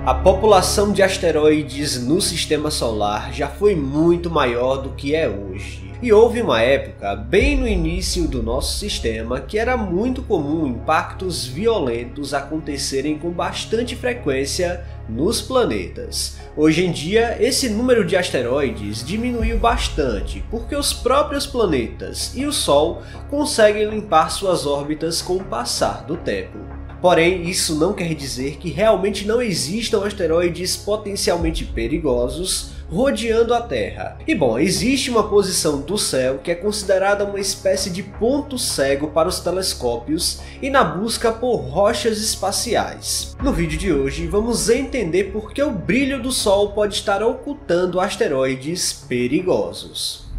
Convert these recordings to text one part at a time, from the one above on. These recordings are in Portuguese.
A população de asteroides no Sistema Solar já foi muito maior do que é hoje. E houve uma época, bem no início do nosso sistema, que era muito comum impactos violentos acontecerem com bastante frequência nos planetas. Hoje em dia, esse número de asteroides diminuiu bastante, porque os próprios planetas e o Sol conseguem limpar suas órbitas com o passar do tempo. Porém, isso não quer dizer que realmente não existam asteroides potencialmente perigosos rodeando a Terra. E bom, existe uma posição do céu que é considerada uma espécie de ponto cego para os telescópios e na busca por rochas espaciais. No vídeo de hoje vamos entender por que o brilho do Sol pode estar ocultando asteroides perigosos.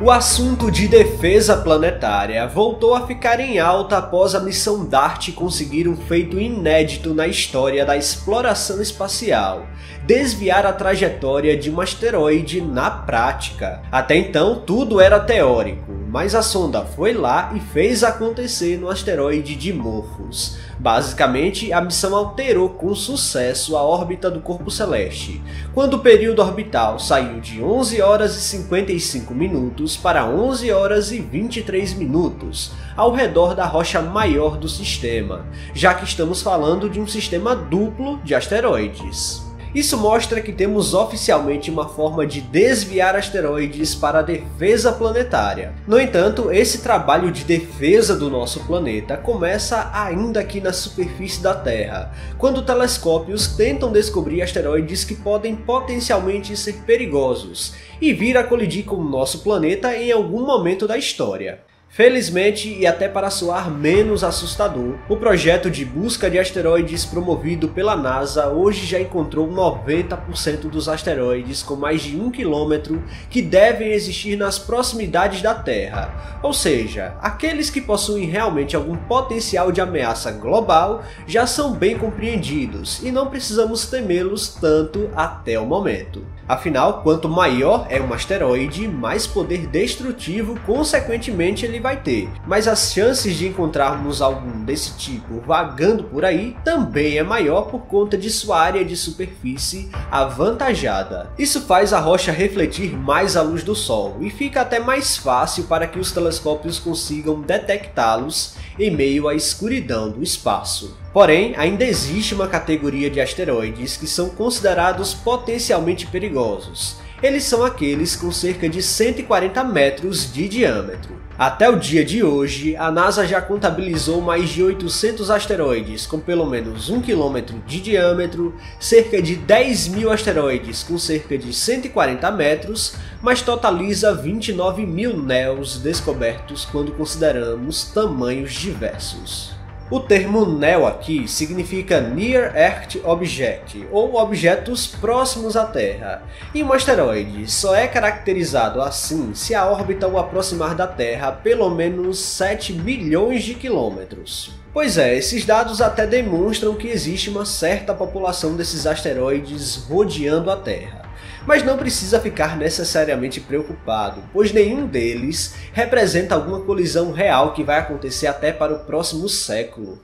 O assunto de defesa planetária voltou a ficar em alta após a missão DART conseguir um feito inédito na história da exploração espacial: desviar a trajetória de um asteroide na prática. Até então tudo era teórico, mas a sonda foi lá e fez acontecer no asteroide Dimorphos. Basicamente, a missão alterou com sucesso a órbita do corpo celeste, quando o período orbital saiu de 11 horas e 55 minutos para 11 horas e 23 minutos, ao redor da rocha maior do sistema, já que estamos falando de um sistema duplo de asteroides. Isso mostra que temos oficialmente uma forma de desviar asteroides para a defesa planetária. No entanto, esse trabalho de defesa do nosso planeta começa ainda aqui na superfície da Terra, quando telescópios tentam descobrir asteroides que podem potencialmente ser perigosos e vir a colidir com o nosso planeta em algum momento da história. Felizmente, e até para soar menos assustador, o projeto de busca de asteroides promovido pela NASA hoje já encontrou 90% dos asteroides com mais de 1 km que devem existir nas proximidades da Terra. Ou seja, aqueles que possuem realmente algum potencial de ameaça global já são bem compreendidos e não precisamos temê-los tanto até o momento. Afinal, quanto maior é um asteroide, mais poder destrutivo consequentemente ele vai ter. Mas as chances de encontrarmos algum desse tipo vagando por aí também é maior por conta de sua área de superfície avantajada. Isso faz a rocha refletir mais a luz do Sol e fica até mais fácil para que os telescópios consigam detectá-los em meio à escuridão do espaço. Porém, ainda existe uma categoria de asteroides que são considerados potencialmente perigosos. Eles são aqueles com cerca de 140 metros de diâmetro. Até o dia de hoje, a NASA já contabilizou mais de 800 asteroides com pelo menos 1 km de diâmetro, cerca de 10.000 asteroides com cerca de 140 metros, mas totaliza 29.000 NEOs descobertos quando consideramos tamanhos diversos. O termo NEO aqui significa Near Earth Object, ou objetos próximos à Terra, e um asteroide só é caracterizado assim se a órbita o aproximar da Terra a pelo menos 7 milhões de quilômetros. Pois é, esses dados até demonstram que existe uma certa população desses asteroides rodeando a Terra. Mas não precisa ficar necessariamente preocupado, pois nenhum deles representa alguma colisão real que vai acontecer até para o próximo século.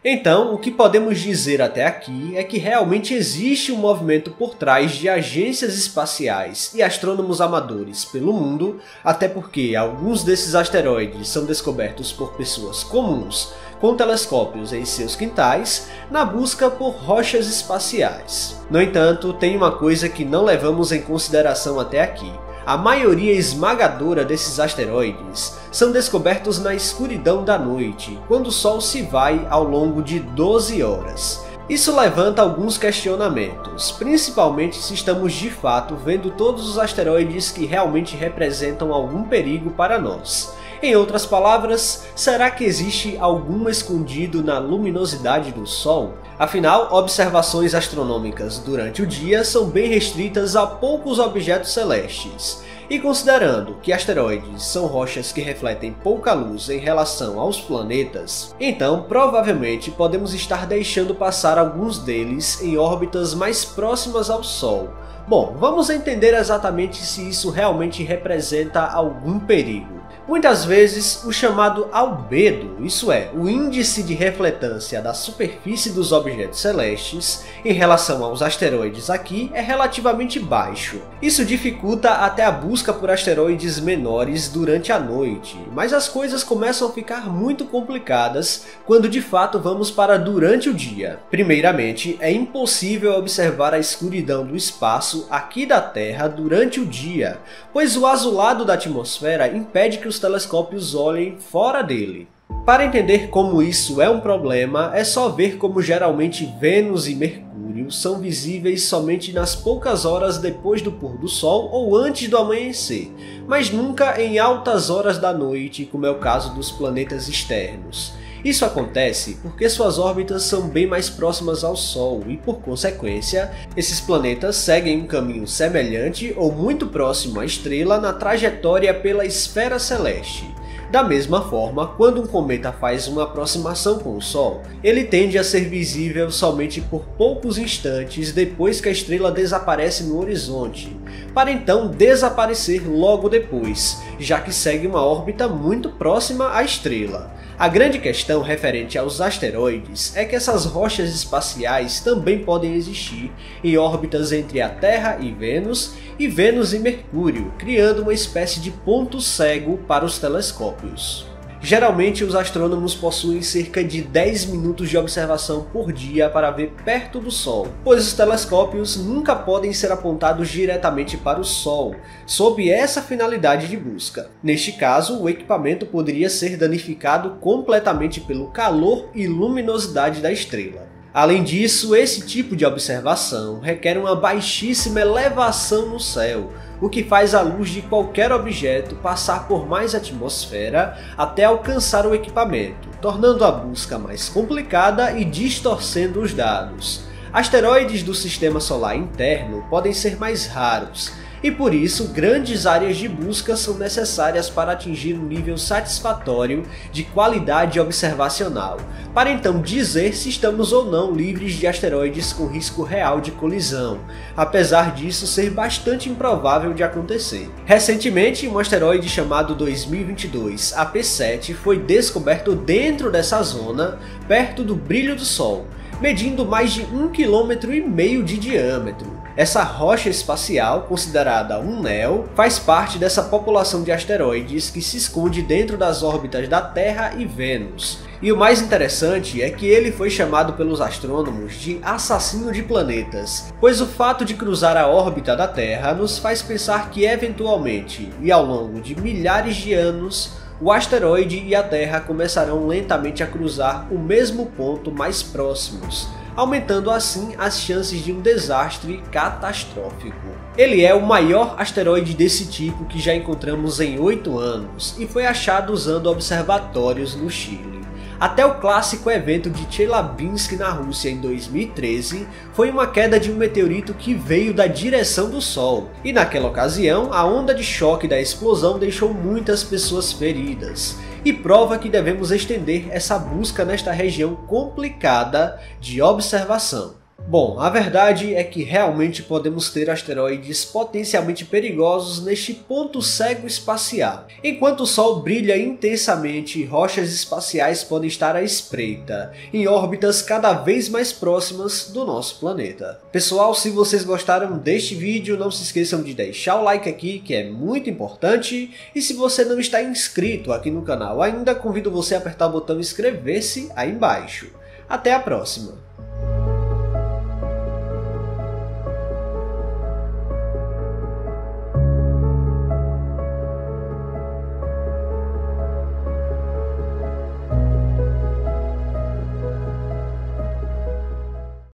Então, o que podemos dizer até aqui é que realmente existe um movimento por trás de agências espaciais e astrônomos amadores pelo mundo, até porque alguns desses asteroides são descobertos por pessoas comuns, com telescópios em seus quintais, na busca por rochas espaciais. No entanto, tem uma coisa que não levamos em consideração até aqui. A maioria esmagadora desses asteroides são descobertos na escuridão da noite, quando o Sol se vai ao longo de 12 horas. Isso levanta alguns questionamentos, principalmente se estamos de fato vendo todos os asteroides que realmente representam algum perigo para nós. Em outras palavras, será que existe algum escondido na luminosidade do Sol? Afinal, observações astronômicas durante o dia são bem restritas a poucos objetos celestes. E considerando que asteroides são rochas que refletem pouca luz em relação aos planetas, então provavelmente podemos estar deixando passar alguns deles em órbitas mais próximas ao Sol. Bom, vamos entender exatamente se isso realmente representa algum perigo. Muitas vezes, o chamado albedo, isso é, o índice de refletância da superfície dos objetos celestes em relação aos asteroides aqui é relativamente baixo. Isso dificulta até a busca por asteroides menores durante a noite, mas as coisas começam a ficar muito complicadas quando de fato vamos para durante o dia. Primeiramente, é impossível observar a escuridão do espaço aqui da Terra durante o dia, pois o azulado da atmosfera impede que os telescópios olhem fora dele. Para entender como isso é um problema, é só ver como geralmente Vênus e Mercúrio são visíveis somente nas poucas horas depois do pôr do sol ou antes do amanhecer, mas nunca em altas horas da noite, como é o caso dos planetas externos. Isso acontece porque suas órbitas são bem mais próximas ao Sol e, por consequência, esses planetas seguem um caminho semelhante ou muito próximo à estrela na trajetória pela esfera celeste. Da mesma forma, quando um cometa faz uma aproximação com o Sol, ele tende a ser visível somente por poucos instantes depois que a estrela desaparece no horizonte, para então desaparecer logo depois, já que segue uma órbita muito próxima à estrela. A grande questão referente aos asteroides é que essas rochas espaciais também podem existir em órbitas entre a Terra e Vênus e Mercúrio, criando uma espécie de ponto cego para os telescópios. Geralmente, os astrônomos possuem cerca de 10 minutos de observação por dia para ver perto do Sol, pois os telescópios nunca podem ser apontados diretamente para o Sol, sob essa finalidade de busca. Neste caso, o equipamento poderia ser danificado completamente pelo calor e luminosidade da estrela. Além disso, esse tipo de observação requer uma baixíssima elevação no céu, o que faz a luz de qualquer objeto passar por mais atmosfera até alcançar o equipamento, tornando a busca mais complicada e distorcendo os dados. Asteroides do sistema solar interno podem ser mais raros, e por isso grandes áreas de busca são necessárias para atingir um nível satisfatório de qualidade observacional, para então dizer se estamos ou não livres de asteroides com risco real de colisão, apesar disso ser bastante improvável de acontecer. Recentemente, um asteroide chamado 2022 AP7 foi descoberto dentro dessa zona, perto do brilho do Sol, medindo mais de 1,5 km de diâmetro. Essa rocha espacial, considerada um NEO, faz parte dessa população de asteroides que se esconde dentro das órbitas da Terra e Vênus. E o mais interessante é que ele foi chamado pelos astrônomos de assassino de planetas, pois o fato de cruzar a órbita da Terra nos faz pensar que eventualmente, e ao longo de milhares de anos, o asteroide e a Terra começarão lentamente a cruzar o mesmo ponto mais próximos, aumentando assim as chances de um desastre catastrófico. Ele é o maior asteroide desse tipo que já encontramos em 8 anos e foi achado usando observatórios no Chile. Até o clássico evento de Chelyabinsk na Rússia em 2013 foi uma queda de um meteorito que veio da direção do Sol, e naquela ocasião a onda de choque da explosão deixou muitas pessoas feridas, e prova que devemos estender essa busca nesta região complicada de observação. Bom, a verdade é que realmente podemos ter asteroides potencialmente perigosos neste ponto cego espacial. Enquanto o Sol brilha intensamente, rochas espaciais podem estar à espreita, em órbitas cada vez mais próximas do nosso planeta. Pessoal, se vocês gostaram deste vídeo, não se esqueçam de deixar o like aqui, que é muito importante, e se você não está inscrito aqui no canal ainda, convido você a apertar o botão inscrever-se aí embaixo. Até a próxima!